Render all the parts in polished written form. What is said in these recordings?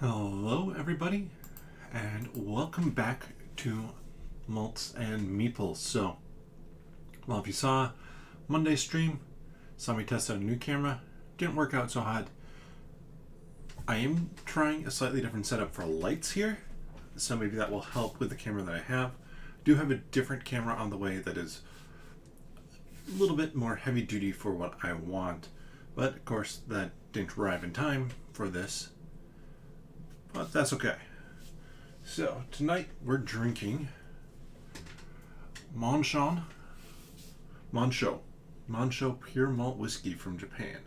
Hello everybody, and welcome back to Malts and Meeples. So, well, if you saw Monday's stream, saw me test out a new camera, didn't work out so hot. I am trying a slightly different setup for lights here, so maybe that will help with the camera that I have. Do have a different camera on the way that is a little bit more heavy duty for what I want, but of course that didn't arrive in time for this. But that's okay. So tonight we're drinking Monsho pure malt whiskey from Japan.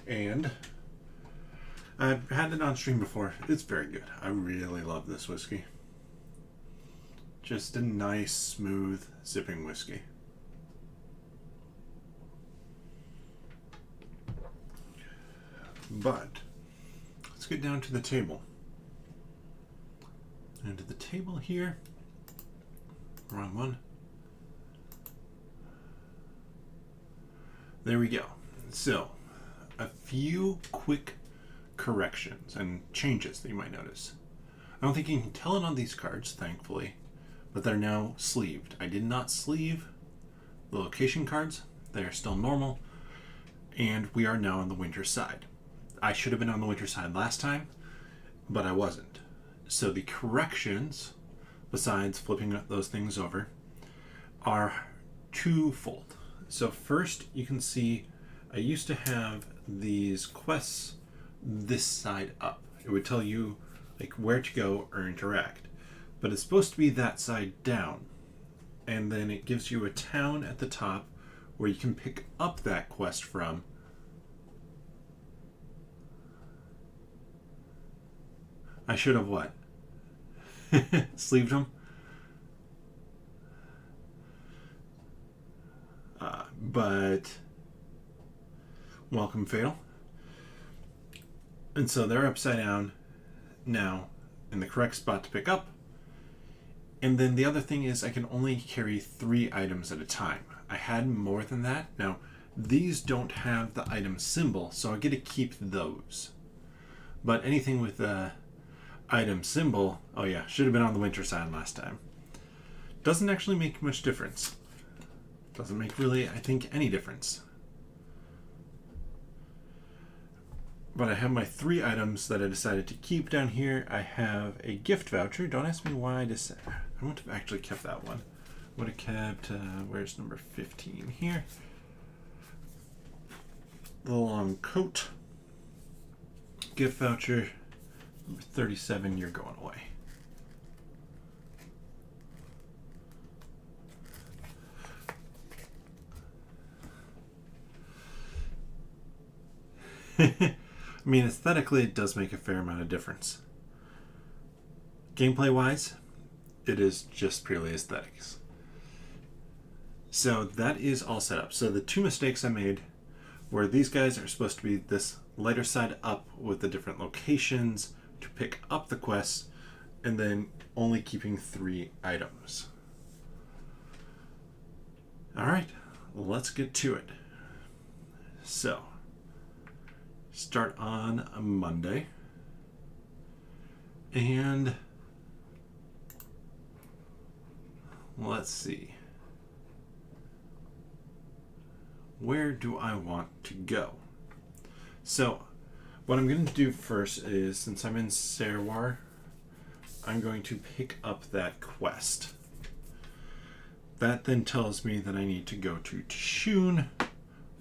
And I've had it on stream before. It's very good. I really love this whiskey. Just a nice, smooth, sipping whiskey. But let's get down to the table. And to the table here, wrong one. There we go. So, a few quick corrections and changes that you might notice. I don't think you can tell it on these cards, thankfully, but they're now sleeved. I did not sleeve the location cards. They are still normal, and we are now on the winter side. I should have been on the winter side last time, but I wasn't. So the corrections, besides flipping those things over, are twofold. So first, you can see I used to have these quests this side up. It would tell you like where to go or interact, but it's supposed to be that side down. And then it gives you a town at the top where you can pick up that quest from. I should have what? Sleeved them? But welcome fail. And so they're upside down now in the correct spot to pick up. And then the other thing is I can only carry 3 items at a time. I had more than that. Now, these don't have the item symbol, so I get to keep those. But anything with the item symbol, oh yeah, should have been on the winter side last time. Doesn't actually make much difference. Doesn't make really, I think, any difference. But I have my 3 items that I decided to keep down here. I have a gift voucher. Don't ask me why I decided. I wouldn't have actually kept that one. Would have kept, where's number 15 here? The long coat. Gift voucher. Number 37, you're going away. I mean, aesthetically, it does make a fair amount of difference. Gameplay-wise, it is just purely aesthetics. So that is all set up. So the 2 mistakes I made were these guys are supposed to be this lighter side up with the different locations to pick up the quests, and then only keeping 3 items. Alright, let's get to it. So, start on a Monday, and let's see. Where do I want to go? So, what I'm going to do first is, since I'm in Serwar, I'm going to pick up that quest. That then tells me that I need to go to Tishun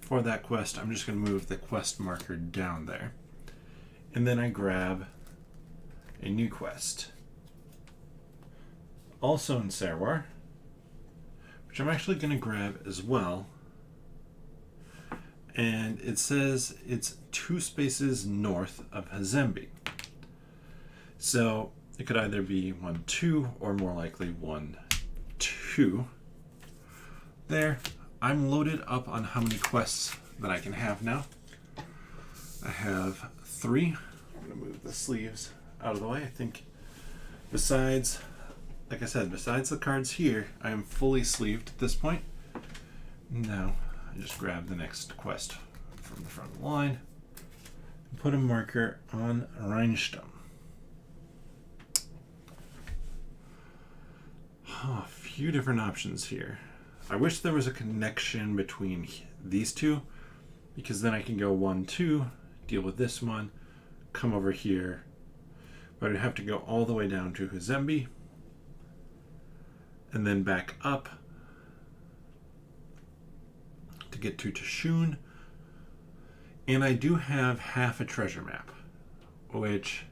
for that quest. I'm just going to move the quest marker down there. And then I grab a new quest. Also in Serwar, which I'm actually going to grab as well. And it says it's 2 spaces north of Hazembe. So it could either be 1, 2, or more likely 1, 2. There, I'm loaded up on how many quests that I can have now. I have 3. I'm going to move the sleeves out of the way. I think besides, like I said, besides the cards here, I am fully sleeved at this point. Now, I just grab the next quest from the front of the line and put a marker on Rhinestone. a few different options here. I wish there was a connection between these two, because then I can go 1, 2, deal with this one, come over here, but I'd have to go all the way down to Huzembe, and then back up to get to Tashun. And I do have half a treasure map, which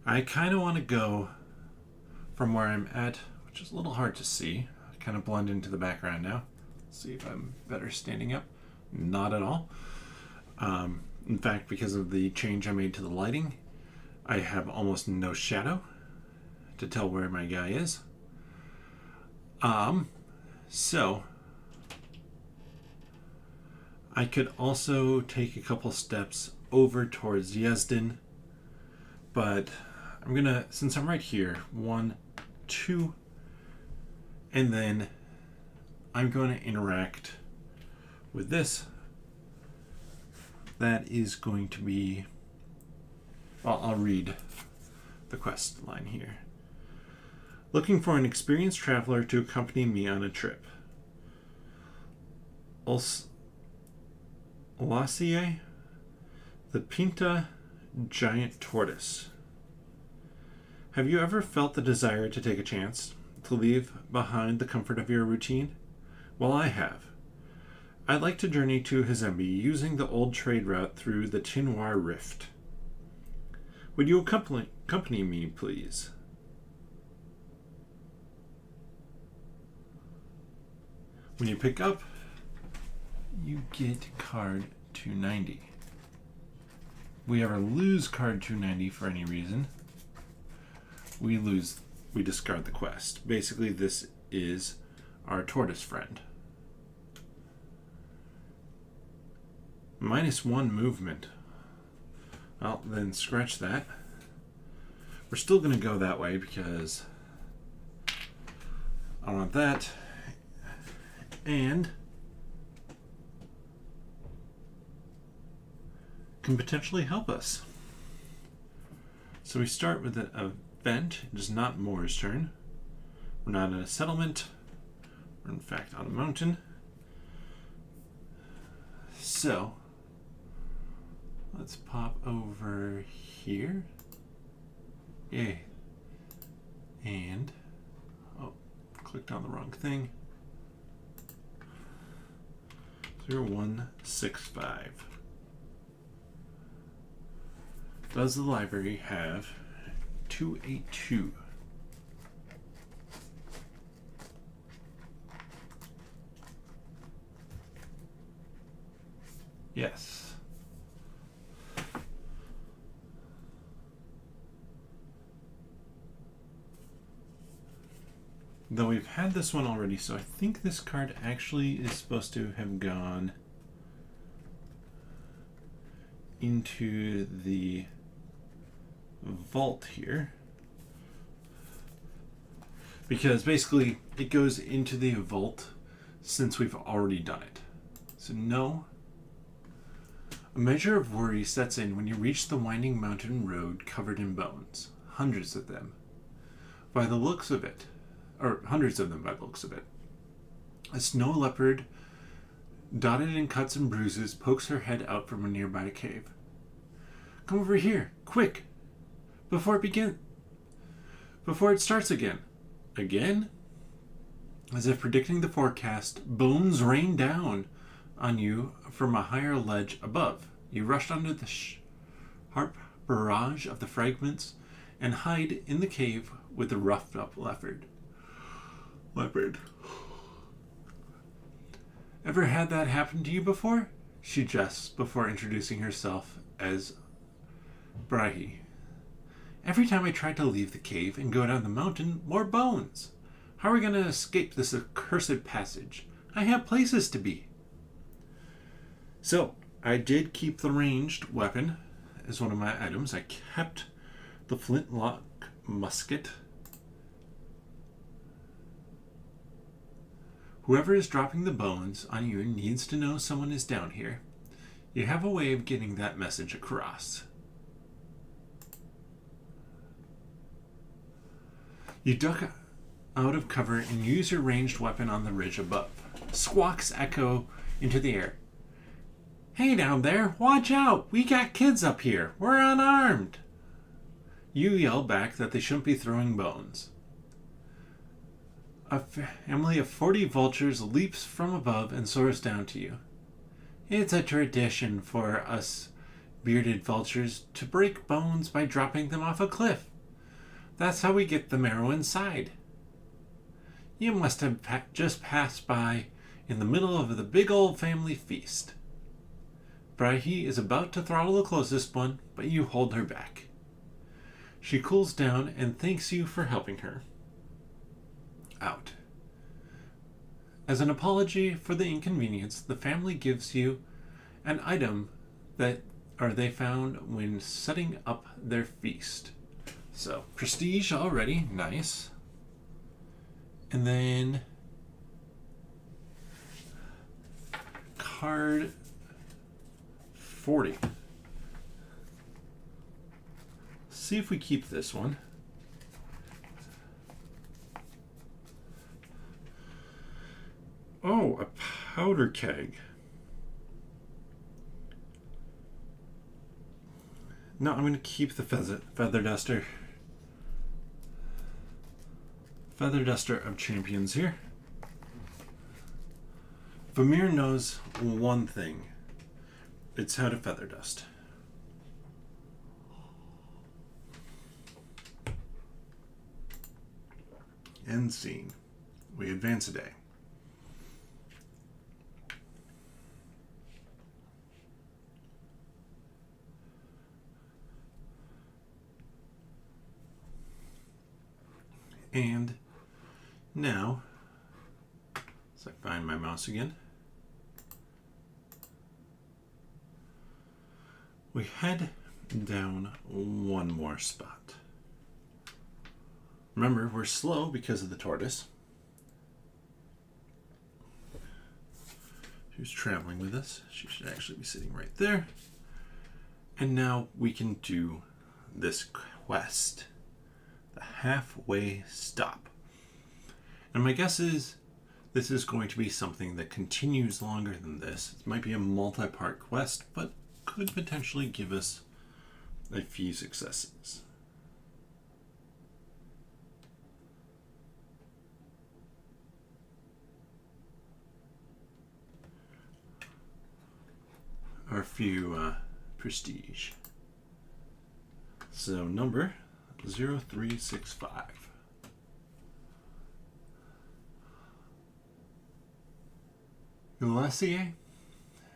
I kind of want to go from where I'm at, which is a little hard to see. I kind of blend into the background now. Let's see if I'm better standing up. Not at all. In fact, because of the change I made to the lighting, I have almost no shadow to tell where my guy is. So I could also take a couple steps over towards Yezdan, but I'm gonna, since I'm right here, 1, 2, and then I'm going to interact with this. That is going to be, well, I'll read the quest line here. Looking for an experienced traveler to accompany me on a trip. Olasie, the Pinta giant tortoise. Have you ever felt the desire to take a chance, to leave behind the comfort of your routine? Well, I have. I'd like to journey to Huzembe using the old trade route through the Tinwar Rift. Would you accompany me, please? When you pick up, you get card 290. We ever lose card 290 for any reason, we discard the quest. Basically, this is our tortoise friend. -1 movement. Well, then scratch that. We're still going to go that way because I want that. And can potentially help us. So we start with an event. It is not Moore's turn. We're not in a settlement. We're in fact on a mountain. So let's pop over here. Yay. And, oh, clicked on the wrong thing. 0165. Does the library have 282? Yes. Though we've had this one already, so I think this card actually is supposed to have gone into the vault here. Because basically it goes into the vault since we've already done it. So no. A measure of worry sets in when you reach the winding mountain road covered in bones. Hundreds of them. By the looks of it. Or hundreds of them by the looks of it. A snow leopard, dotted in cuts and bruises, pokes her head out from a nearby cave. Come over here, quick! Before it starts again. Again? As if predicting the forecast, bones rain down on you from a higher ledge above. You rush under the sharp barrage of the fragments and hide in the cave with the roughed up leopard. Ever had that happen to you before? She jests before introducing herself as Brahi. Every time I try to leave the cave and go down the mountain, more bones. How are we going to escape this accursed passage? I have places to be. So, I did keep the ranged weapon as one of my items. I kept the flintlock musket. Whoever is dropping the bones on you needs to know someone is down here. You have a way of getting that message across. You duck out of cover and use your ranged weapon on the ridge above. Squawks echo into the air. Hey down there, watch out! We got kids up here. We're unarmed. You yell back that they shouldn't be throwing bones. A family of 40 vultures leaps from above and soars down to you. It's a tradition for us bearded vultures to break bones by dropping them off a cliff. That's how we get the marrow inside. You must have just passed by in the middle of the big old family feast. Brahi is about to throttle the closest one, but you hold her back. She cools down and thanks you for helping her. Out. As an apology for the inconvenience, the family gives you an item that they found when setting up their feast. So, prestige already, nice. And then card 40. See if we keep this one. Oh, a powder keg. No, I'm going to keep the feather duster. Feather duster of champions here. Vamir knows one thing. It's how to feather dust. End scene. We advance a day. And now, as I find my mouse again, we head down one more spot. Remember, we're slow because of the tortoise. She was traveling with us. She should actually be sitting right there. And now we can do this quest. The halfway stop. And my guess is this is going to be something that continues longer than this. It might be a multi-part quest, but could potentially give us a few successes. Or a few prestige. So number 0365. Galzyr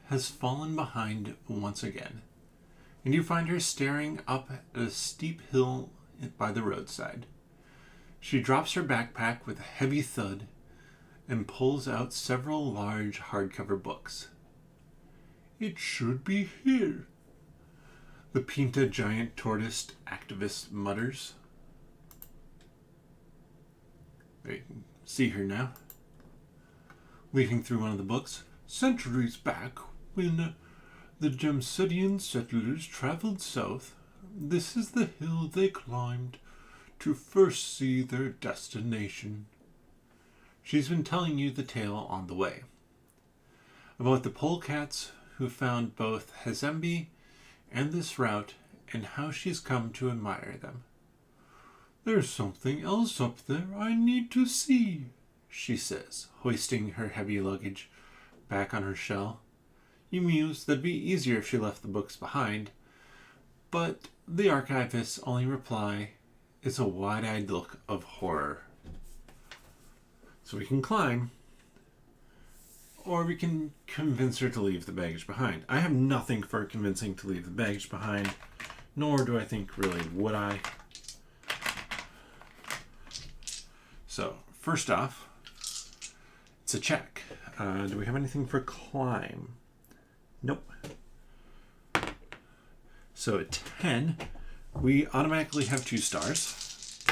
has fallen behind once again, and you find her staring up at a steep hill by the roadside. She drops her backpack with a heavy thud and pulls out several large hardcover books. It should be here, the Pinta giant tortoise activist mutters. You can see her now, leafing through one of the books. Centuries back, when the Gemsudian settlers traveled south, this is the hill they climbed to first see their destination. She's been telling you the tale on the way, about the polecats who found both Hazembe and this route, and how she's come to admire them. There's something else up there I need to see, she says, hoisting her heavy luggage back on her shell. You muse that'd be easier if she left the books behind, but the archivist's only reply is a wide-eyed look of horror. So we can climb, or we can convince her to leave the baggage behind. I have nothing for convincing to leave the baggage behind, nor do I think really would I. So, first off, it's a check. Do we have anything for climb? Nope. So at 10, we automatically have 2 stars.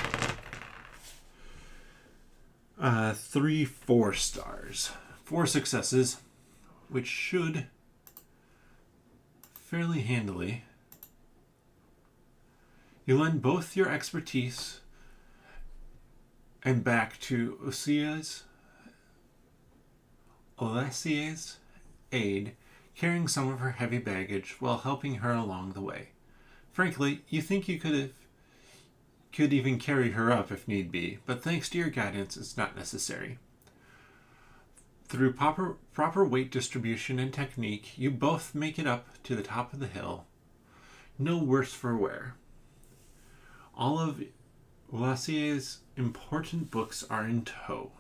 3 4 stars. 4 successes, which should fairly handily. You lend both your expertise and back to Alessia's aide, carrying some of her heavy baggage while helping her along the way. Frankly, you think you could even carry her up if need be, but thanks to your guidance, it's not necessary. Through proper weight distribution and technique, you both make it up to the top of the hill, no worse for wear. All of Lassier's important books are in tow.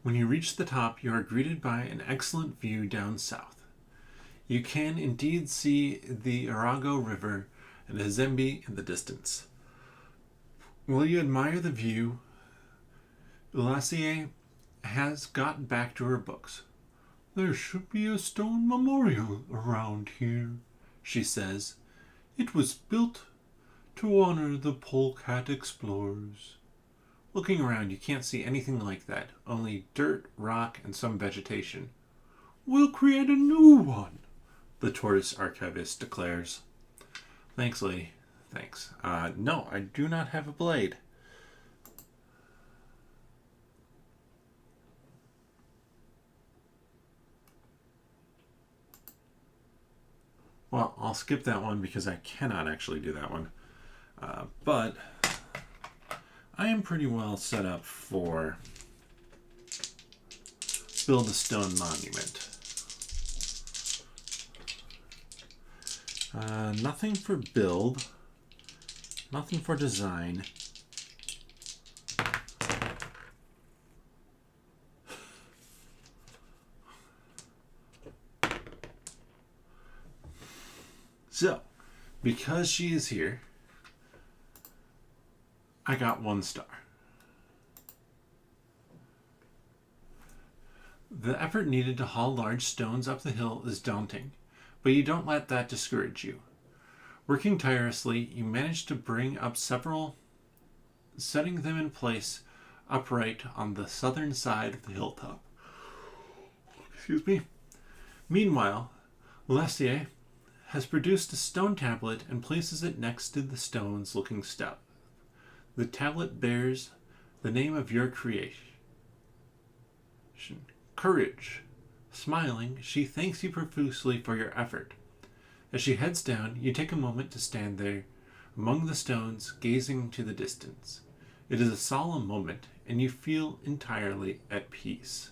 When you reach the top, you are greeted by an excellent view down south. You can indeed see the Arago River and Hazembe in the distance. While you admire the view, Lassier has got back to her books. "There should be a stone memorial around here," she says. "It was built to honor the polecat explorers." Looking around, you can't see anything like that, only dirt, rock, and some vegetation. "We'll create a new one," the tortoise archivist declares. "Thanks, lady. Thanks. No, I do not have a blade." Well, I'll skip that one because I cannot actually do that one. But I am pretty well set up for build a stone monument. Nothing for build. Nothing for design. So, because she is here, I got 1 star. The effort needed to haul large stones up the hill is daunting, but you don't let that discourage you. Working tirelessly, you manage to bring up several, setting them in place upright on the southern side of the hilltop. Excuse me. Meanwhile, Lessier has produced a stone tablet and places it next to the stones looking stout. The tablet bears the name of your creation, Courage. Smiling, she thanks you profusely for your effort. As she heads down, you take a moment to stand there among the stones, gazing to the distance. It is a solemn moment, and you feel entirely at peace.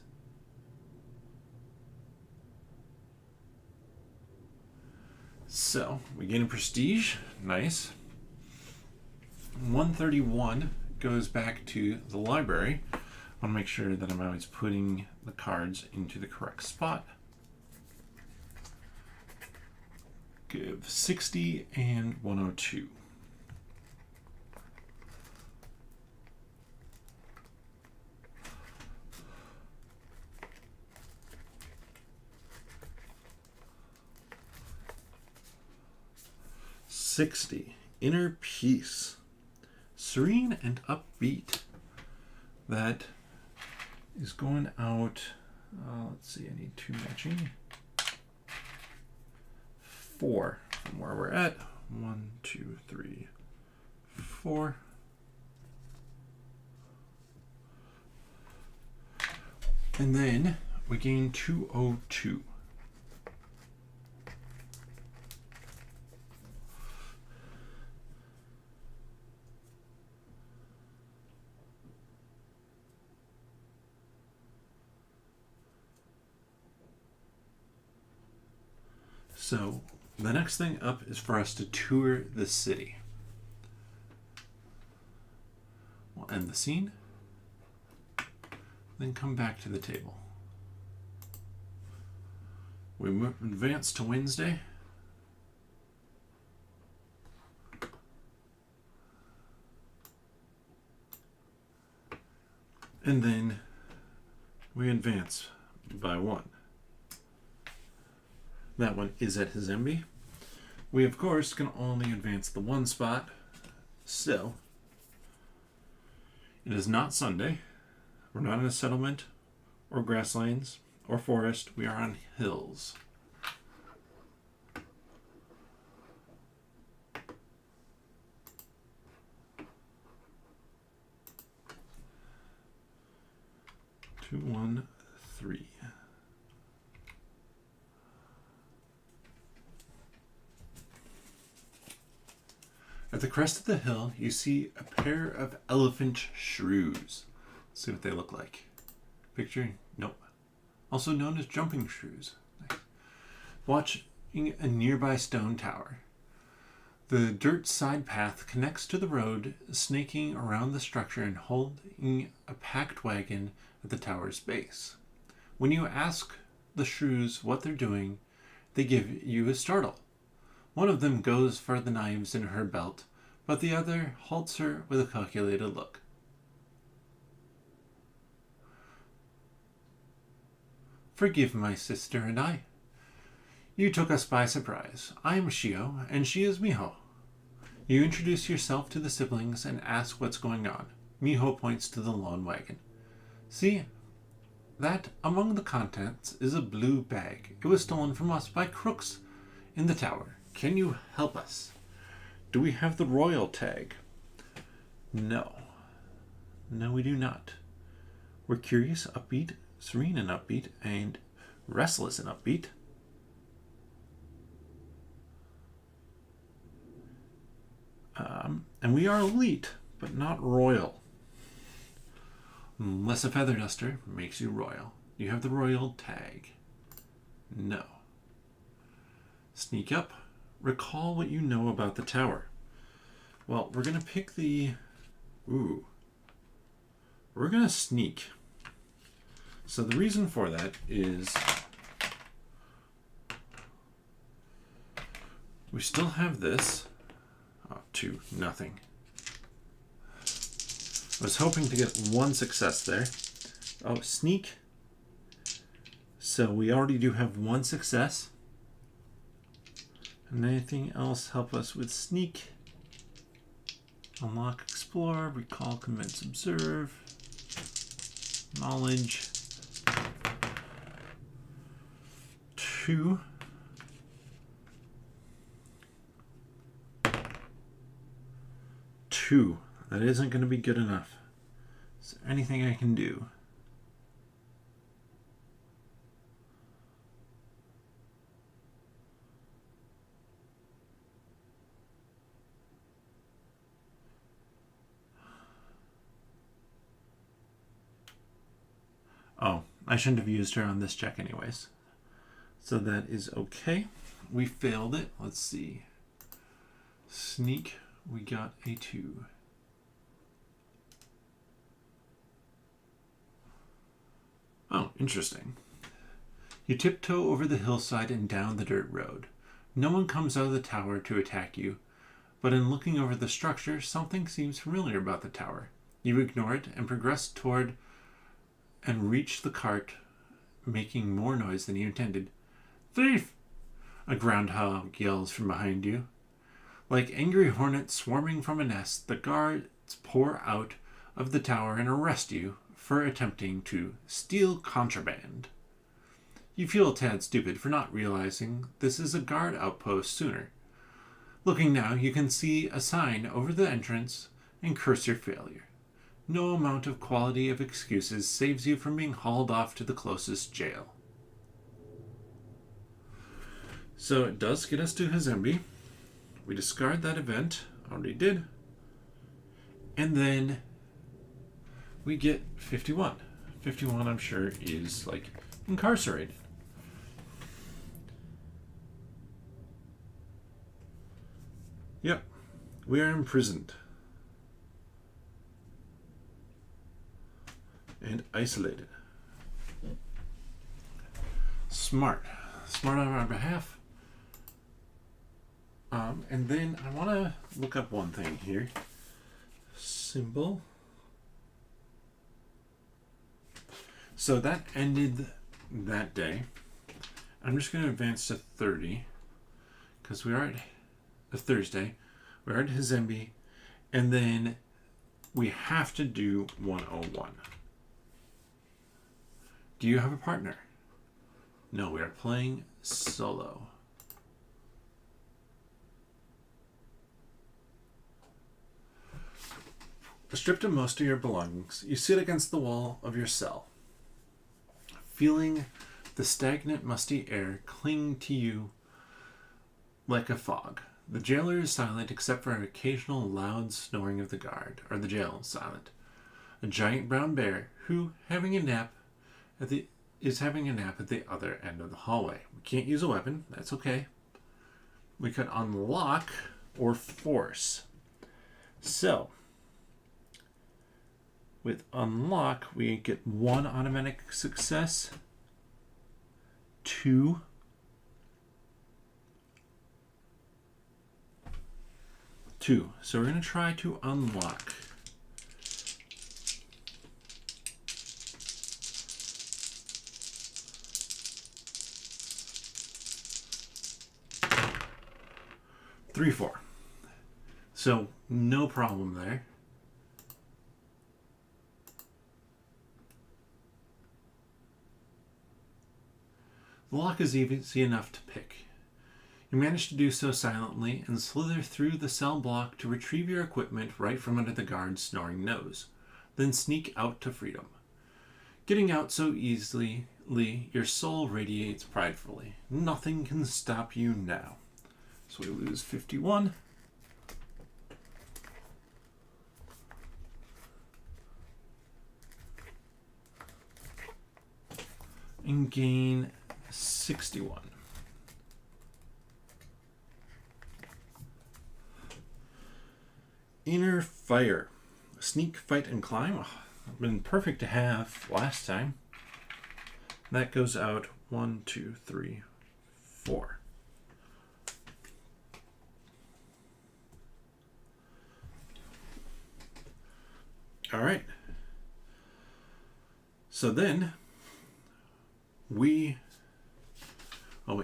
So, we gain a prestige. Nice. 131 goes back to the library. I want to make sure that I'm always putting the cards into the correct spot. Give 60 and 102. $60. Inner peace. Serene and upbeat. That is going out. Let's see, I need 2 matching. 4 from where we're at. 1, 2, 3, 4. And then we gain 202. So the next thing up is for us to tour the city. We'll end the scene, then come back to the table. We advance to Wednesday. And then we advance by 1. That one is at Hazembe. We, of course, can only advance the 1 spot. So, it is not Sunday. We're not in a settlement, or grasslands, or forest. We are on hills. 213. At the crest of the hill, you see a pair of elephant shrews. Let's see what they look like. Picture? Nope. Also known as jumping shrews. Nice. Watching a nearby stone tower. The dirt side path connects to the road, snaking around the structure and holding a packed wagon at the tower's base. When you ask the shrews what they're doing, they give you a startle. One of them goes for the knives in her belt, but the other halts her with a calculated look. Forgive my sister and I. You took us by surprise. I am Shio, and she is Miho. You introduce yourself to the siblings and ask what's going on. Miho points to the lawn wagon. See, that among the contents is a blue bag. It was stolen from us by crooks in the tower. Can you help us? Do we have the royal tag? No. No, we do not. We're curious, upbeat, serene and upbeat, and restless and upbeat. And we are elite, but not royal. Unless a feather duster makes you royal. You have the royal tag. No. Sneak up. Recall what you know about the tower. Well, we're going to pick the... Ooh. We're going to sneak. So the reason for that is... we still have this. Oh, 2, nothing. I was hoping to get 1 success there. Oh, sneak. So we already do have 1 success. And anything else help us with sneak? Unlock, explore, recall, convince, observe, knowledge. 2. That isn't going to be good enough. Is there anything I can do? Oh, I shouldn't have used her on this check anyways. So that is okay. We failed it. Let's see. Sneak, we got a 2. Oh, interesting. You tiptoe over the hillside and down the dirt road. No one comes out of the tower to attack you, but in looking over the structure, something seems familiar about the tower. You ignore it and progress toward and reach the cart, making more noise than you intended. Thief! A groundhog yells from behind you. Like angry hornets swarming from a nest, the guards pour out of the tower and arrest you for attempting to steal contraband. You feel a tad stupid for not realizing this is a guard outpost sooner. Looking now, you can see a sign over the entrance and curse your failure. No amount of quality of excuses saves you from being hauled off to the closest jail. So it does get us to Hazembe. We discard that event. Already did. And then we get 51. 51, I'm sure, is like incarcerated. Yep. We are imprisoned. And isolated. Smart. Smart on our behalf. And then I want to look up one thing here. Symbol. So that ended that day. I'm just going to advance to 30 because we are at a Thursday. We're at Hazembe, and then we have to do 101. Do you have a partner? No, we are playing solo. Stripped of most of your belongings, you sit against the wall of your cell. feeling the stagnant, musty air cling to you like a fog. The jailer is silent except for an occasional loud snoring of the guard, or the jail is silent. A giant brown bear, who is having a nap at the other end of the hallway. We can't use a weapon, that's okay. We could unlock or force. So, with unlock, we get 1 automatic success, 2, 2. So we're going to try to unlock. Three, 4. So no problem there. The lock is easy enough to pick. You manage to do so silently and slither through the cell block to retrieve your equipment right from under the guard's snoring nose, then sneak out to freedom. Getting out so easily, your soul radiates pridefully. Nothing can stop you now. So we lose 51. And gain 61. Inner Fire. Sneak, fight, and climb. Oh, been perfect to have last time. That goes out 1, 2, 3, 4. All right. So then we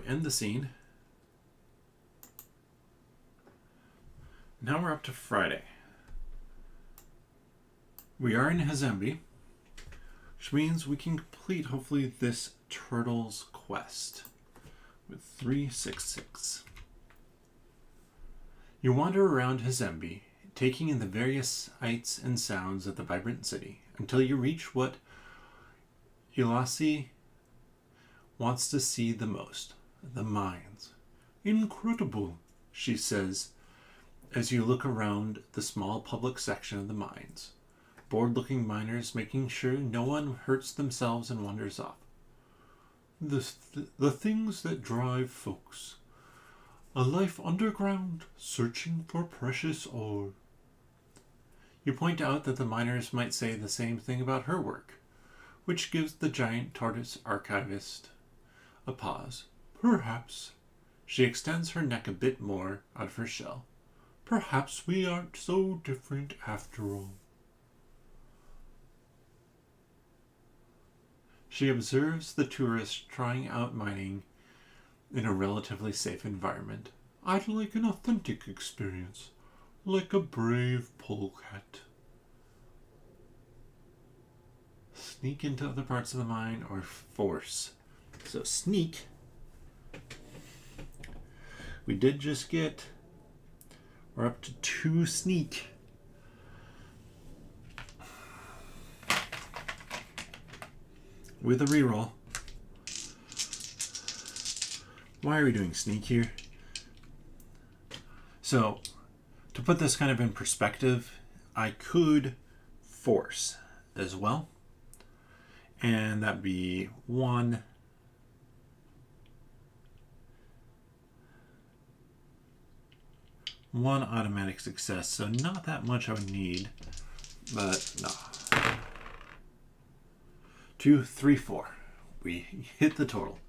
end the scene. Now we're up to Friday. We are in Hazembe, which means we can complete, hopefully, this Turtles quest with 366. You wander around Hazembe, taking in the various sights and sounds of the vibrant city, until you reach what Ulasi wants to see the most, the mines. Incredible, she says, as you look around the small public section of the mines. Bored-looking miners making sure no one hurts themselves and wanders off. The things that drive folks. A life underground, searching for precious ore. You point out that the miners might say the same thing about her work, which gives the giant tortoise archivist a pause. Perhaps. She extends her neck a bit more out of her shell. Perhaps we aren't so different after all. She observes the tourist trying out mining in a relatively safe environment. I'd like an authentic experience, like a brave polecat. Sneak into other parts of the mine or force. So sneak. We did just get, we're up to 2 sneak. With a reroll. Why are we doing sneak here? So, to put this kind of in perspective, I could force as well. And that'd be 1. One automatic success, so not that much I would need, but no. 2, 3, 4. We hit the total.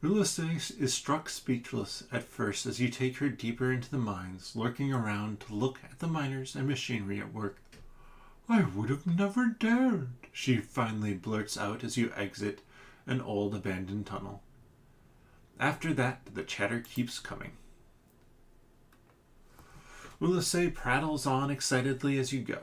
Ulysses is struck speechless at first as you take her deeper into the mines, lurking around to look at the miners and machinery at work. I would have never dared, she finally blurts out as you exit an old abandoned tunnel. After that, the chatter keeps coming. Ulysses prattles on excitedly as you go.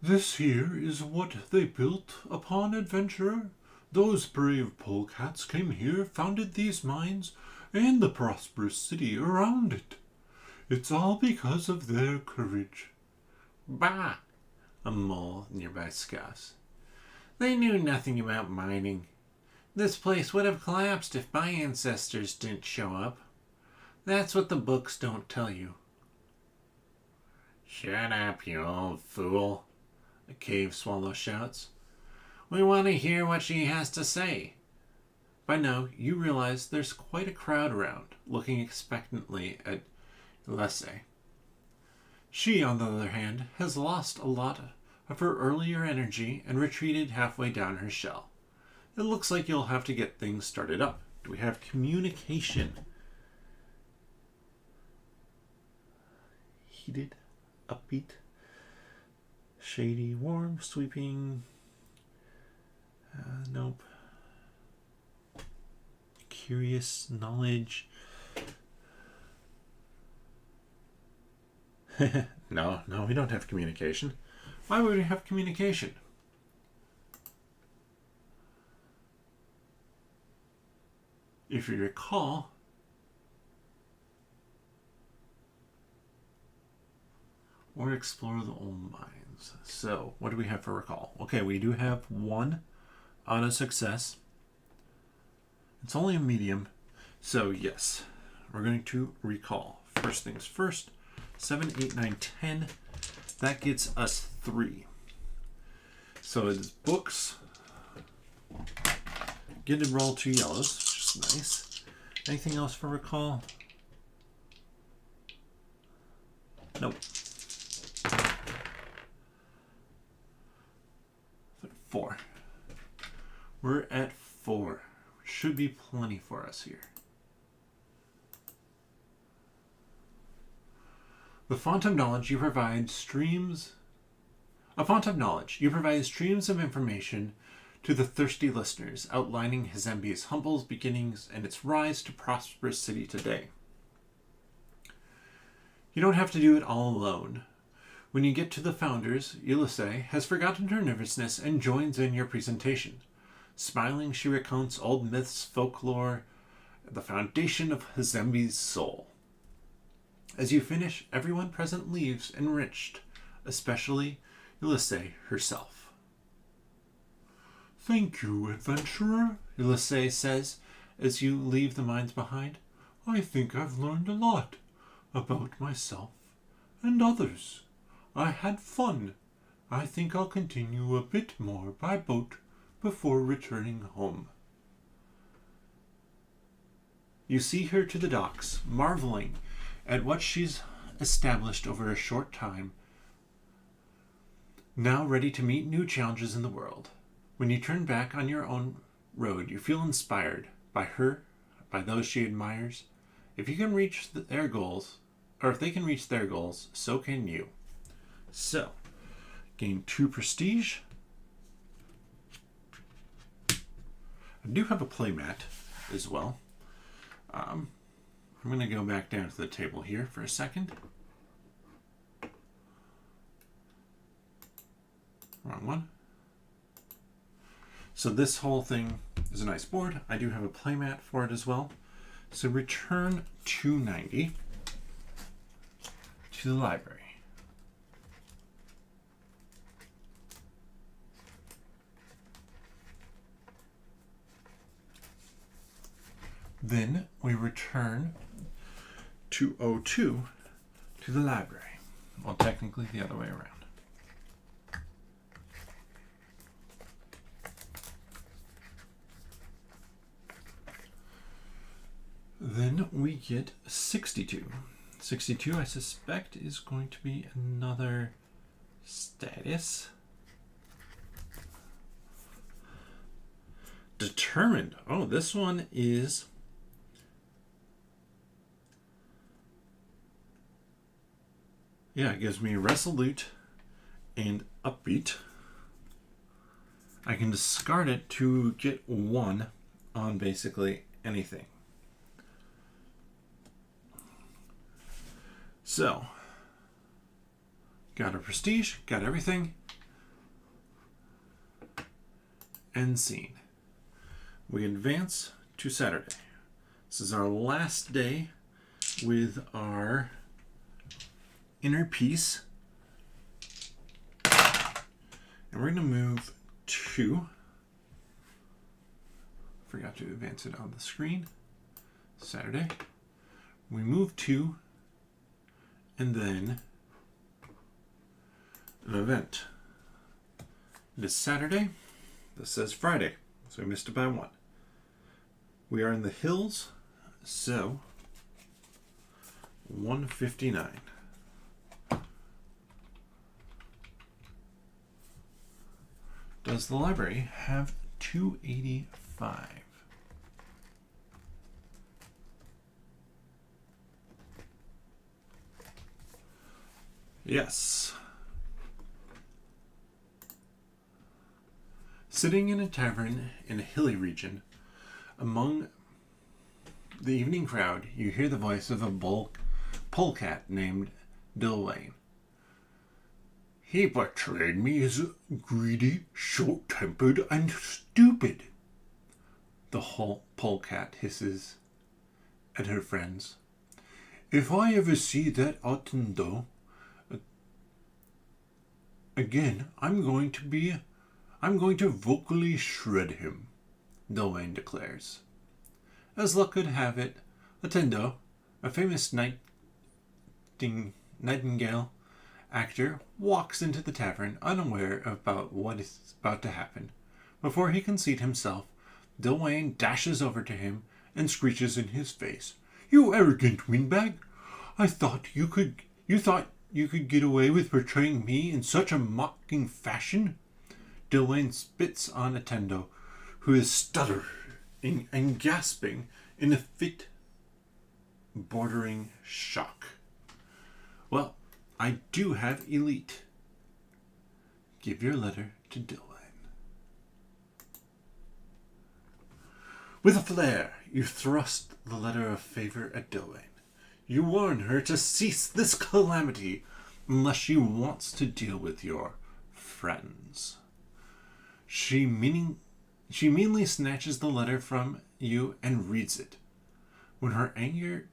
This here is what they built upon, adventurer. Those brave polecats came here, founded these mines, and the prosperous city around it. It's all because of their courage. Bah! A mole nearby scoffs. They knew nothing about mining. This place would have collapsed if my ancestors didn't show up. That's what the books don't tell you. Shut up, you old fool, a cave swallow shouts. We want to hear what she has to say. By now, you realize there's quite a crowd around, looking expectantly at Galzyr. She, on the other hand, has lost a lot of her earlier energy and retreated halfway down her shell. It looks like you'll have to get things started up. Do we have communication? Heated, upbeat, shady, warm, sweeping. Nope. Curious, knowledge. No, we don't have communication. Why would we have communication? If you recall, or explore the old mines. So, what do we have for recall? Okay, we do have one auto success. It's only a medium, so yes, we're going to recall. First things first, 7, 8, 9, 10. That gets us 3. So it's books. Get to roll 2 yellows, which is nice. Anything else for recall? Nope. 4. We're at 4. Should be plenty for us here. The font of knowledge you provide streams. A font of knowledge. You provide streams of information to the thirsty listeners, outlining Hazembi's humble beginnings and its rise to prosperous city today. You don't have to do it all alone. When you get to the founders, Ulysses has forgotten her nervousness and joins in your presentation. Smiling, she recounts old myths, folklore, the foundation of Hazembi's soul. As you finish, everyone present leaves enriched, especially Ulysses herself. Thank you, adventurer, Ulysses says as you leave the mines behind. I think I've learned a lot about myself and others. I had fun. I think I'll continue a bit more by boat before returning home. You see her to the docks, marveling at what she's established over a short time, now ready to meet new challenges in the world. When you turn back on your own road, you feel inspired by her, by those she admires. If you can reach their goals, or if they can reach their goals, so can you. So, gain 2 prestige. I do have a playmat as well. I'm going to go back down to the table here for a second. Wrong one. So this whole thing is a nice board. I do have a playmat for it as well. So return 290 to the library. Then we return 202 to the library. Well, technically the other way around. Then we get 62. 62, I suspect, is going to be another status. Determined. Oh, this one is... yeah, it gives me resolute and upbeat. I can discard it to get 1 on basically anything. So, got a prestige, got everything. End scene. We advance to Saturday. This is our last day with our inner piece. And we're going to move 2. Forgot to advance it on the screen. Saturday. We move 2. And then an event. It is Saturday. This says Friday. So we missed it by 1. We are in the hills. So 159. Does the library have 285? Yes. Sitting in a tavern in a hilly region, among the evening crowd, you hear the voice of a polecat named Dillwayn. He portrayed me as greedy, short-tempered, and stupid. The whole polecat hisses at her friends. If I ever see that Ottendo again, I'm going to vocally shred him, Dillwayn declares. As luck could have it, Ottendo, a famous nightingale actor, walks into the tavern unaware about what is about to happen. Before he can seat himself, Dillwayn dashes over to him and screeches in his face. You arrogant windbag! I thought you thought you could get away with portraying me in such a mocking fashion? Dillwayn spits on Ottendo, who is stuttering and gasping in a fit bordering shock. Well, I do have elite. Give your letter to Dillwayn. With a flare, you thrust the letter of favor at Dillwayn. You warn her to cease this calamity unless she wants to deal with your friends. She meanly snatches the letter from you and reads it. Where her anger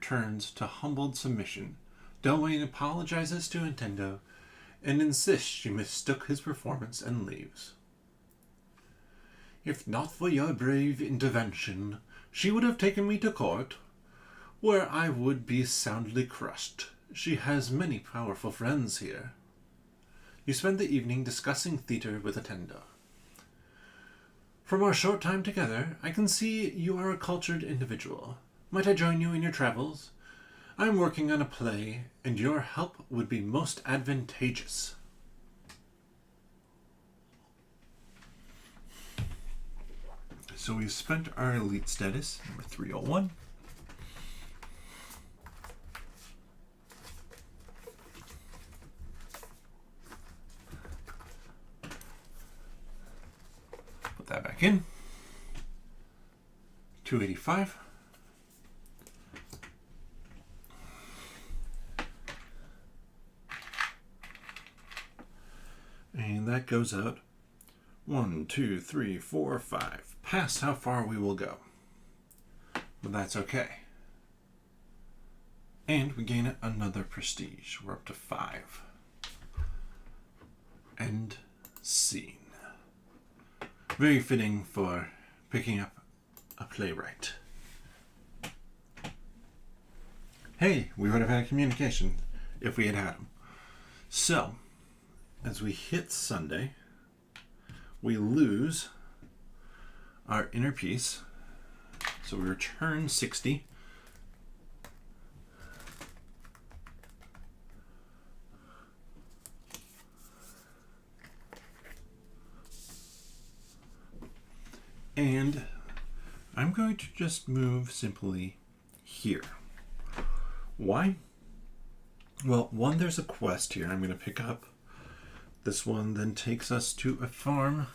turns to humbled submission, Dillwayn apologizes to Ottendo and insists she mistook his performance and leaves. If not for your brave intervention, she would have taken me to court, where I would be soundly crushed. She has many powerful friends here. You spend the evening discussing theatre with Ottendo. From our short time together, I can see you are a cultured individual. Might I join you in your travels? I am working on a play, and your help would be most advantageous. So we've spent our elite status, number 301. Put that back in. 285. And that goes out 1, 2, 3, 4, 5. Past how far we will go. But that's okay. And we gain another prestige. We're up to 5. End scene. Very fitting for picking up a playwright. Hey, we would have had a communication if we had had him. So, as we hit Sunday, we lose our inner piece. So we return 60. And I'm going to just move simply here. Why? Well, one, there's a quest here I'm going to pick up. This one then takes us to a farm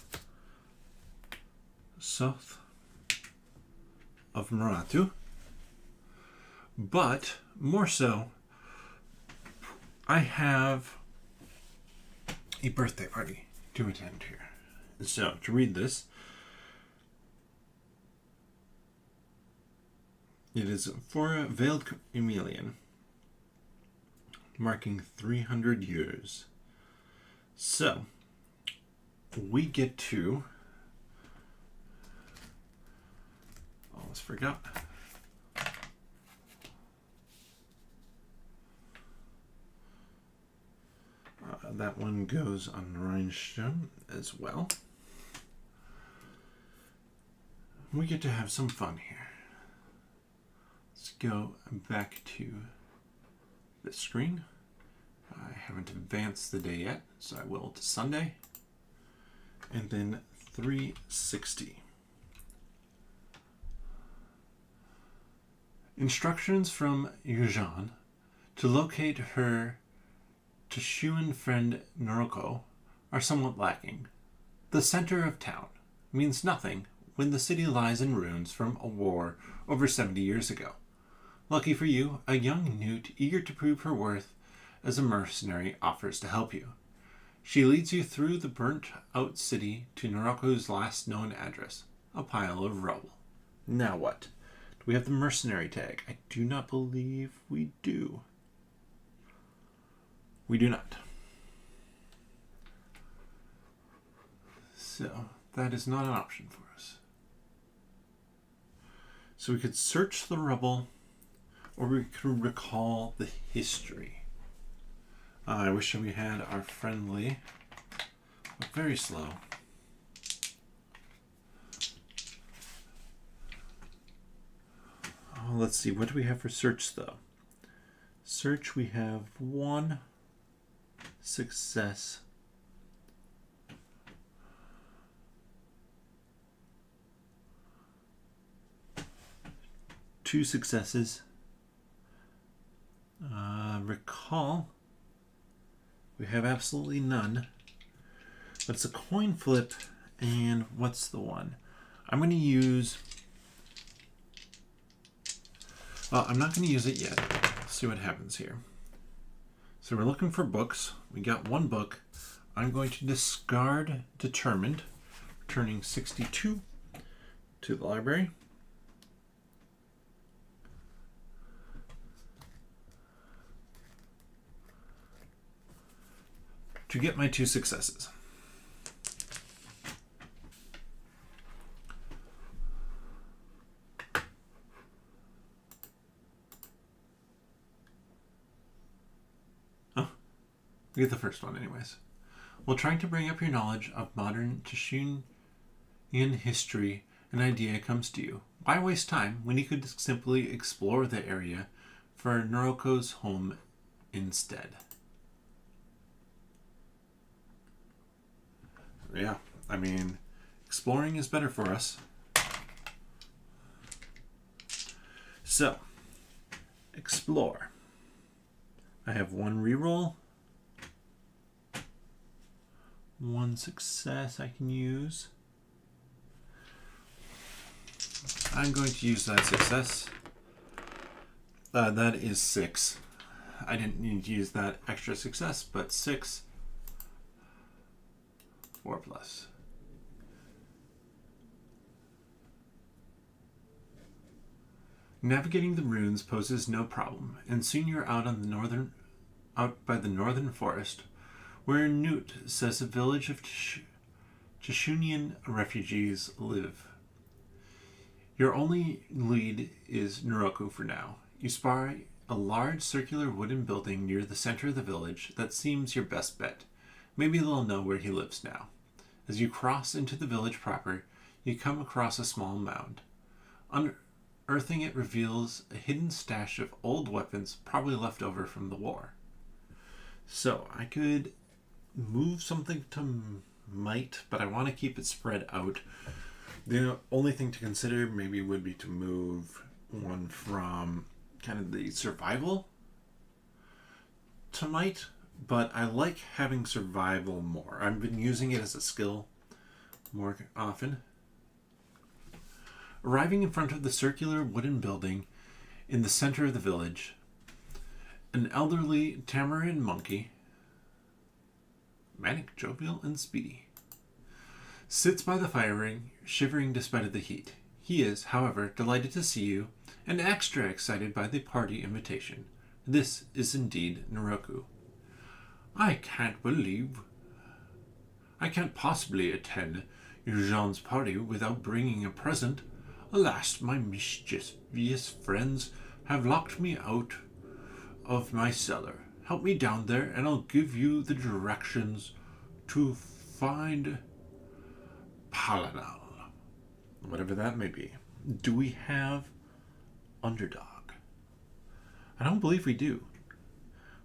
south of Maratu. But more so, I have a birthday party to attend here. So to read this, it is for a veiled chameleon. marking 300 years. So, we get to... Almost forgot. That one goes on Rhinestone as well. We get to have some fun here. Let's go back to the screen. I haven't advanced the day yet, so I will to Sunday. And then 360. Instructions from Yujan to locate her Tashuan friend Noroko are somewhat lacking. The center of town means nothing when the city lies in ruins from a war over 70 years ago. Lucky for you, a young newt eager to prove her worth as a mercenary offers to help you. She leads you through the burnt-out city to Noroko's last known address, a pile of rubble. Now what? Do we have the mercenary tag? I do not believe we do. We do not. So, that is not an option for us. So we could search the rubble, or we could recall the history. I wish we had our friendly, but very slow. Oh, let's see, what do we have for search though? Search, we have 1 success. Two successes. Recall. We have absolutely none. But it's a coin flip. And what's the one? I'm going to use... Well, I'm not going to use it yet. Let's see what happens here. So we're looking for books. We got 1 book. I'm going to discard Determined, returning 62 to the library. To get my 2 successes. We get the first one anyways. While trying to bring up your knowledge of modern Tashuan history, an idea comes to you. Why waste time when you could simply explore the area for Noroko's home instead? Yeah, I mean, exploring is better for us. So, explore. I have 1 reroll. 1 success I can use. I'm going to use that success. That is 6. I didn't need to use that extra success, but 6. 4 plus. Navigating the ruins poses no problem, and soon you're out by the northern forest, where Newt says a village of Tashuanian refugees live. Your only lead is Noroko for now. You spy a large circular wooden building near the center of the village that seems your best bet. Maybe they'll know where he lives now. As you cross into the village proper, you come across a small mound. Unearthing it reveals a hidden stash of old weapons, probably left over from the war. So, I could move something to might, but I want to keep it spread out. The only thing to consider maybe would be to move one from kind of the survival to might, but I like having survival more. I've been using it as a skill more often. Arriving in front of the circular wooden building in the center of the village, an elderly tamarin monkey, manic, jovial, and speedy, sits by the fire ring, shivering despite the heat. He is, however, delighted to see you and extra excited by the party invitation. This is indeed Noroku. I can't possibly attend Eugene's party without bringing a present. Alas, my mischievous friends have locked me out of my cellar. Help me down there, and I'll give you the directions to find Palanal. Whatever that may be. Do we have Underdog? I don't believe we do.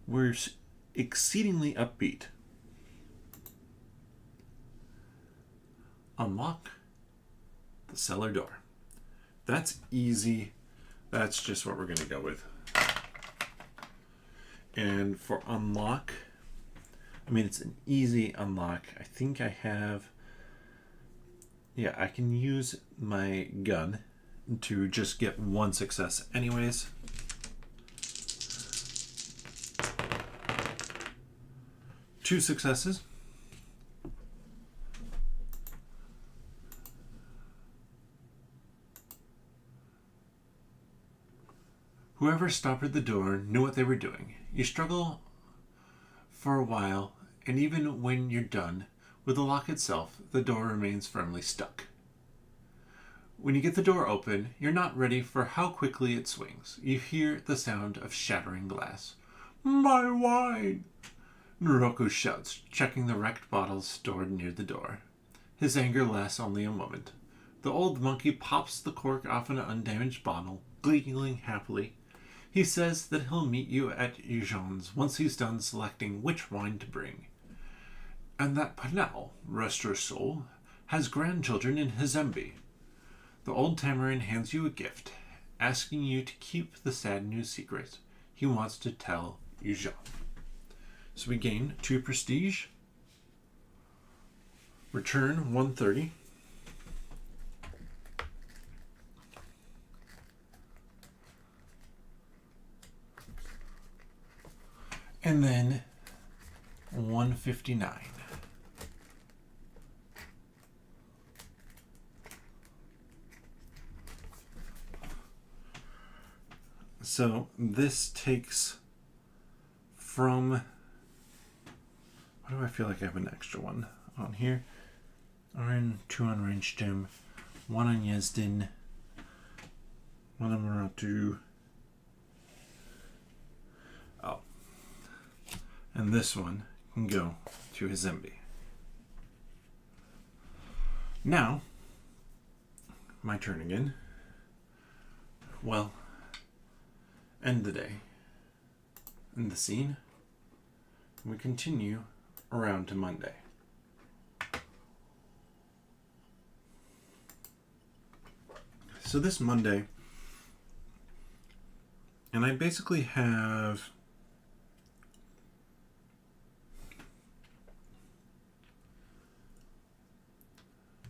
We're exceedingly upbeat. Unlock the cellar door. That's easy. That's just what we're going to go with. And for unlock, I mean, it's an easy unlock. I think I have... Yeah, I can use my gun to just get one success anyways. Two successes. Whoever stopped at the door knew what they were doing. You struggle for a while, and even when you're done with the lock itself, the door remains firmly stuck. When you get the door open, you're not ready for how quickly it swings. You hear the sound of shattering glass. My wine! Noroku shouts, checking the wrecked bottles stored near the door. His anger lasts only a moment. The old monkey pops the cork off an undamaged bottle, giggling happily. He says that he'll meet you at Eugene's once he's done selecting which wine to bring. And that Panal, rest her soul, has grandchildren in Hizembe. The old Tamarin hands you a gift, asking you to keep the sad news secret. He wants to tell Eugene. So we gain 2 prestige. Return 130. And then 159. So this takes from... Why do I feel like I have an extra one on here? RN, 2 on Range Gem, 1 on Yezdin, 1 on Muratu. Oh. And this one can go to Hizembe. Now, my turn again. Well, end the day. End the scene. We continue around to Monday. So this Monday, and I basically have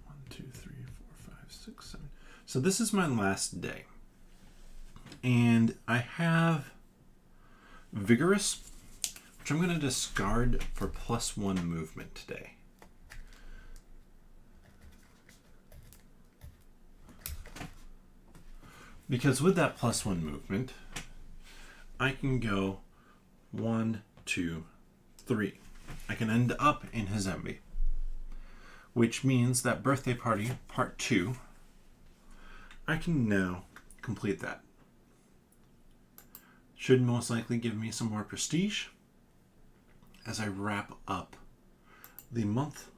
1, 2, 3, 4, 5, 6, 7. So this is my last day. And I have Vigorous, which I'm going to discard for +1 movement today. Because with that +1 movement, I can go 1, 2, 3. I can end up in Hizembe, which means that Birthday Party Part 2, I can now complete that. Should most likely give me some more prestige as I wrap up the month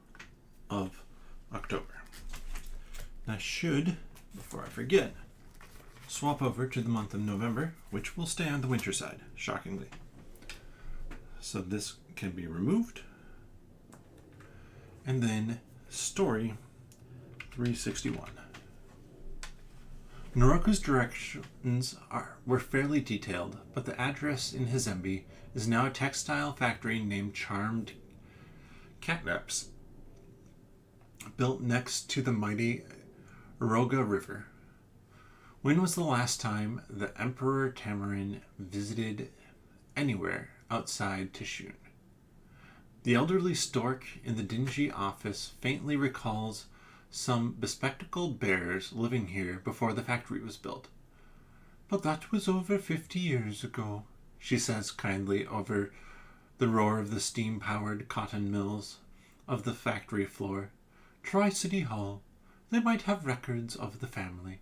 of October. I should, before I forget, swap over to the month of November, which will stay on the winter side, shockingly. So this can be removed. And then story 361. Noroku's directions were fairly detailed, but the address in Hizembe is now a textile factory named Charmed Catnaps, built next to the mighty Uroga River. When was the last time the Emperor Tamarin visited anywhere outside Tishun? The elderly stork in the dingy office faintly recalls some bespectacled bears living here before the factory was built. But that was over 50 years ago. she says kindly over the roar of the steam-powered cotton mills of the factory floor. Try City Hall. They might have records of the family.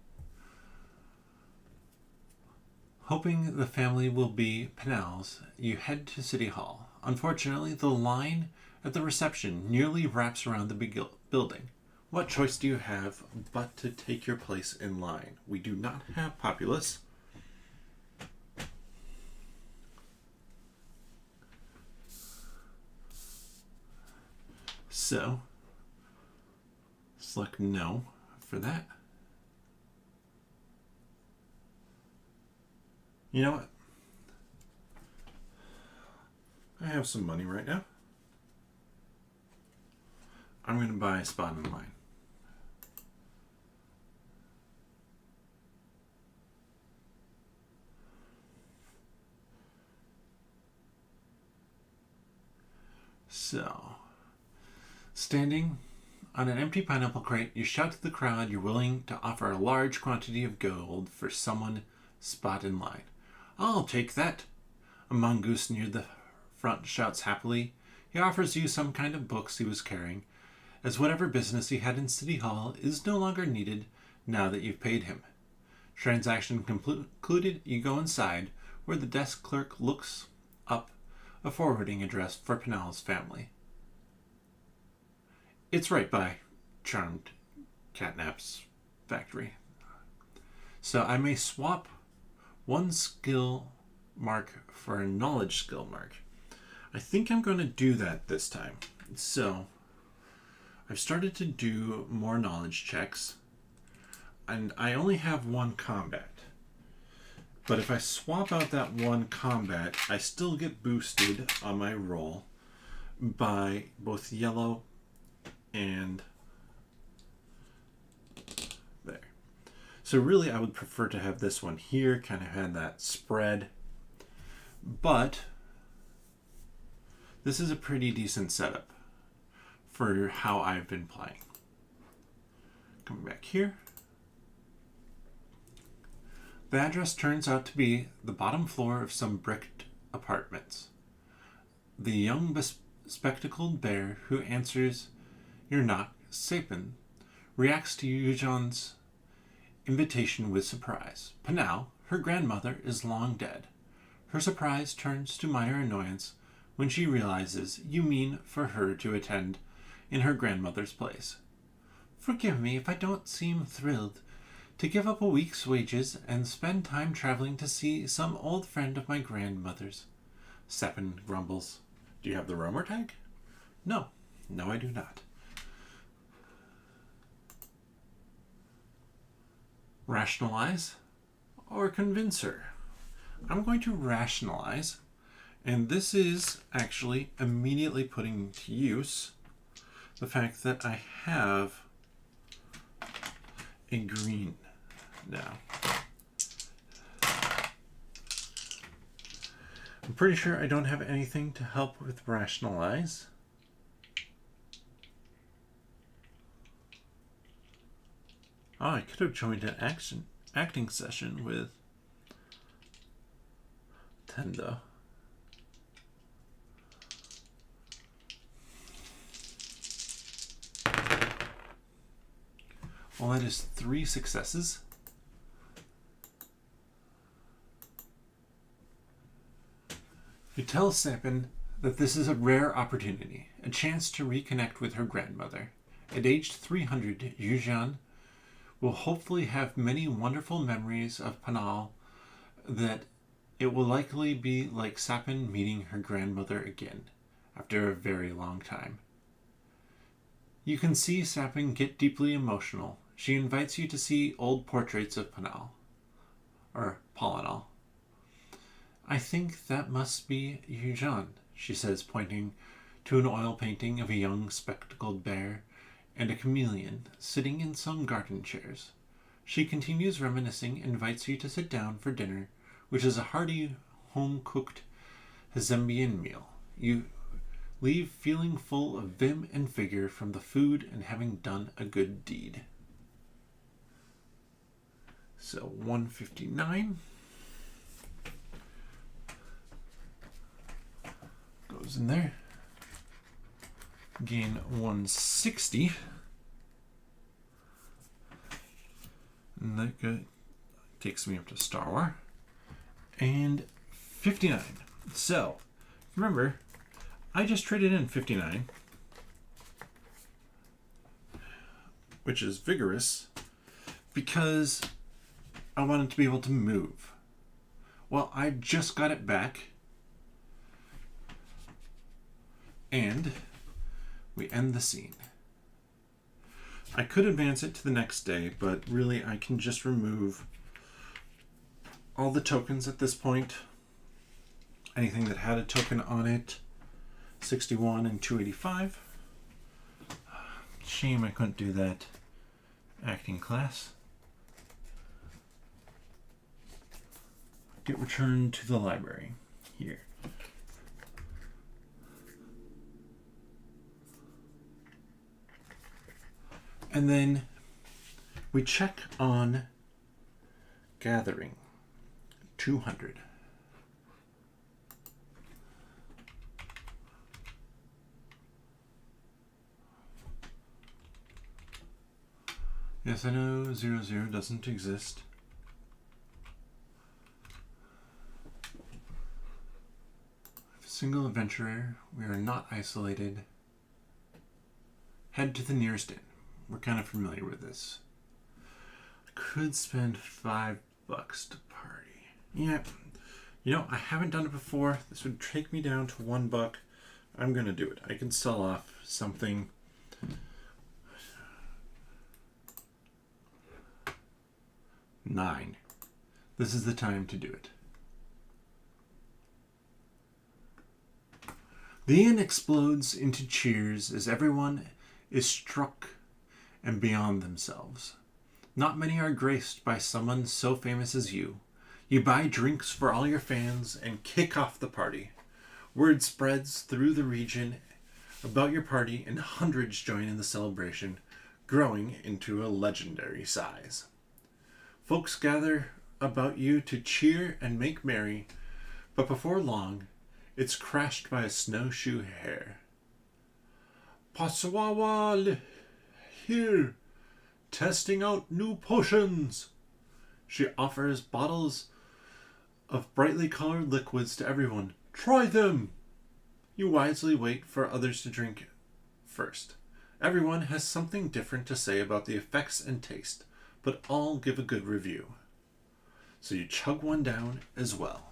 Hoping the family will be Penal's, you head to City Hall. Unfortunately, the line at the reception nearly wraps around the building. What choice do you have but to take your place in line? We do not have Populous. So, select no for that. You know what? I have some money right now. I'm going to buy a spot in line. So, standing on an empty pineapple crate, you shout to the crowd you're willing to offer a large quantity of gold for someone spot in line. I'll take that. A mongoose near the front shouts happily. He offers you some kind of books he was carrying, as whatever business he had in City Hall is no longer needed now that you've paid him. Transaction concluded, you go inside, where the desk clerk looks up a forwarding address for Penal's family. It's right by Charmed Catnap's factory. So I may swap one skill mark for a knowledge skill mark. I think I'm going to do that this time. So I've started to do more knowledge checks, and I only have one combat. But if I swap out that one combat, I still get boosted on my roll by both yellow and there. So really I would prefer to have this one here, kind of had that spread. But this is a pretty decent setup for how I've been playing. Coming back here. The address turns out to be the bottom floor of some bricked apartments. The young bespectacled bear who answers your knock, Sapin, reacts to Eugen's invitation with surprise. Penal, her grandmother, is long dead. Her surprise turns to minor annoyance when she realizes you mean for her to attend in her grandmother's place. Forgive me if I don't seem thrilled to give up a week's wages and spend time traveling to see some old friend of my grandmother's. Sapin grumbles. Do you have the roamer tag? No, I do not. Rationalize or convince her? I'm going to rationalize, and this is actually immediately putting to use the fact that I have a green now. I'm pretty sure I don't have anything to help with rationalize. Oh, I could have joined an acting session with Tendo. Well, that is 3 successes. You tell Sapin that this is a rare opportunity, a chance to reconnect with her grandmother. At age 300, Eugen will hopefully have many wonderful memories of Penal that it will likely be like Sapin meeting her grandmother again after a very long time. You can see Sapin get deeply emotional. She invites you to see old portraits of Penal, or Polinal. I think that must be Eugen, she says, pointing to an oil painting of a young spectacled bear and a chameleon sitting in some garden chairs. She continues reminiscing and invites you to sit down for dinner, which is a hearty, home-cooked Hazembian meal. You leave feeling full of vim and vigor from the food and having done a good deed. So 159. those in there. Gain 160. And that takes me up to Star Wars. And 59. So, remember, I just traded in 59, which is vigorous, because I wanted to be able to move. Well, I just got it back, and we end the scene. I could advance it to the next day, but really I can just remove all the tokens at this point. Anything that had a token on it. 61 and 285. Shame I couldn't do that acting class. Get returned to the library here. And then we check on gathering 200. Yes, I know 00 doesn't exist. Single adventurer, we are not isolated. Head to the nearest inn. We're kind of familiar with this. I could spend $5 to party. Yeah, you know, I haven't done it before. This would take me down to $1. I'm gonna do it. I can sell off something. $9. This is the time to do it. The inn explodes into cheers as everyone is struck and beyond themselves. Not many are graced by someone so famous as you. You buy drinks for all your fans and kick off the party. Word spreads through the region about your party, and hundreds join in the celebration, growing into a legendary size. Folks gather about you to cheer and make merry, but before long, it's crashed by a snowshoe hare. Passawawa here, testing out new potions. She offers bottles of brightly colored liquids to everyone. Try them. You wisely wait for others to drink first. Everyone has something different to say about the effects and taste, but all give a good review. So you chug one down as well.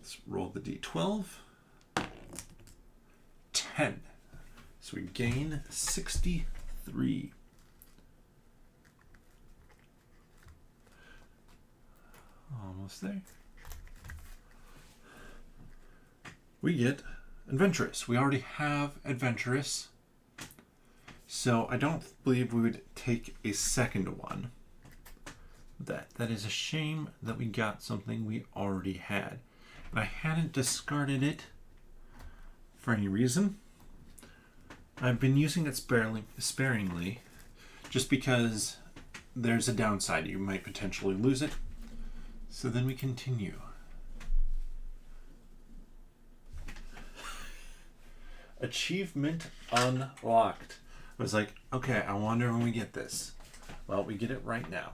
Let's roll the d12. 10. So we gain 63. Almost there. We get Adventurous. We already have Adventurous. So I don't believe we would take a second one. That is a shame that we got something we already had. And I hadn't discarded it for any reason. I've been using it sparingly just because there's a downside. You might potentially lose it. So then we continue. Achievement unlocked. I was like, okay, I wonder when we get this. Well, we get it right now.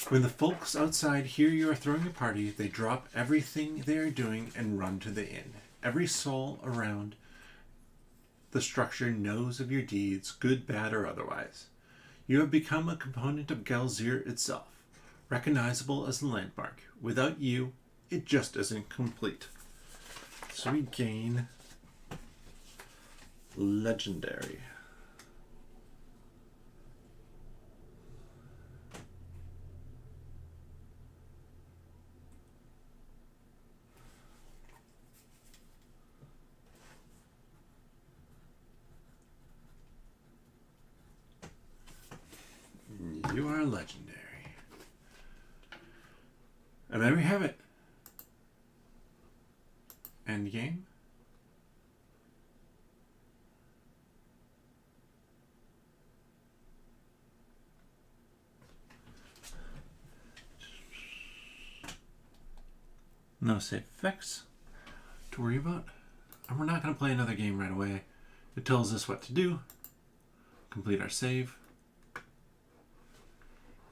When the folks outside hear you are throwing a party, they drop everything they are doing and run to the inn. Every soul around the structure knows of your deeds, good, bad, or otherwise. You have become a component of Galzyr itself, recognizable as a landmark. Without you, it just isn't complete. So we gain legendary. You are legendary. And there we have it. End game. No save effects. to worry about. And we're not going to play another game right away. It tells us what to do. Complete our save.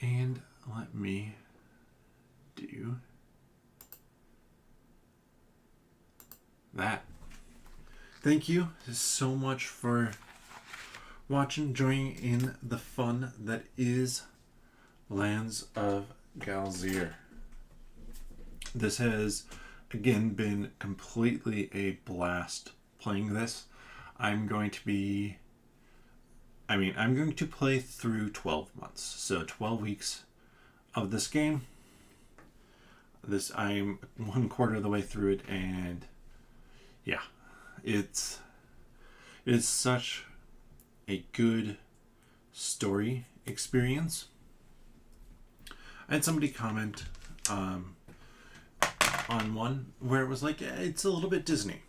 And let me do that. Thank you so much for watching, joining in the fun that is Lands of Galzyr. This has again been completely a blast playing this. I'm going to play through 12 months. So 12 weeks of this game. I'm 1/4 of the way through it, and yeah, it's such a good story experience. I had somebody comment on one where it was like, it's a little bit Disney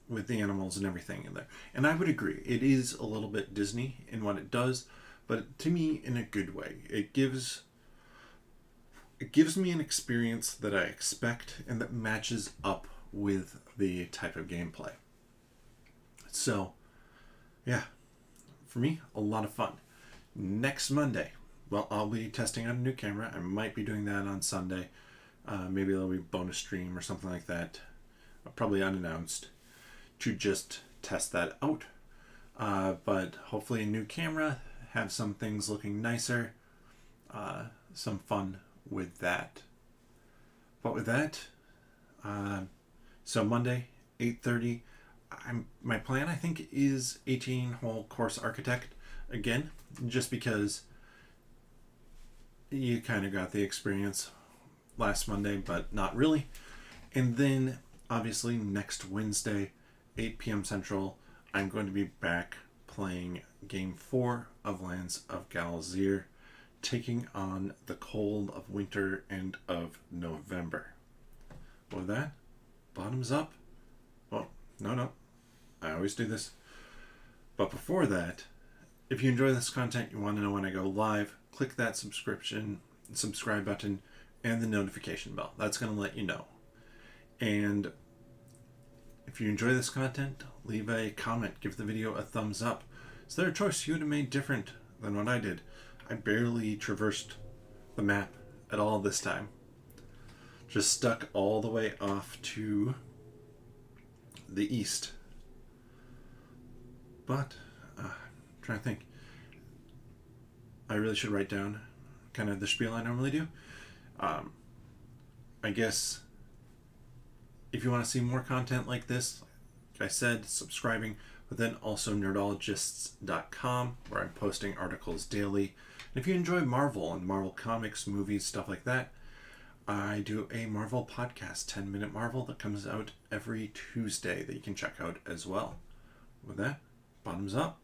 with the animals and everything in there. And I would agree. It is a little bit Disney in what it does, but to me in a good way. It gives me an experience that I expect and that matches up with the type of gameplay. So, yeah, for me, a lot of fun. Next Monday, well, I'll be testing out a new camera. I might be doing that on Sunday. Maybe there'll be a bonus stream or something like that, probably unannounced, to just test that out. But hopefully a new camera, have some things looking nicer, some fun with that. But with that, so Monday, 8:30, my plan, I think, is 18-hole course architect again, just because you kind of got the experience last Monday, but not really. And then obviously next Wednesday, 8 p.m. Central, I'm going to be back playing game 4 of Lands of Galzyr, taking on the cold of winter and of November. With that, bottoms up. Well, no, I always do this. But before that, if you enjoy this content, you want to know when I go live, click that subscribe button and the notification bell. That's going to let you know. And if you enjoy this content, leave a comment, give the video a thumbs up. Is there a choice you would have made different than what I did? I barely traversed the map at all this time. Just stuck all the way off to the east. But, I'm trying to think. I really should write down kind of the spiel I normally do. I guess if you want to see more content like this, like I said, subscribing, but then also nerdologists.com, where I'm posting articles daily. And if you enjoy Marvel and Marvel comics, movies, stuff like that, I do a Marvel podcast, 10-Minute Marvel, that comes out every Tuesday that you can check out as well. With that, bottoms up.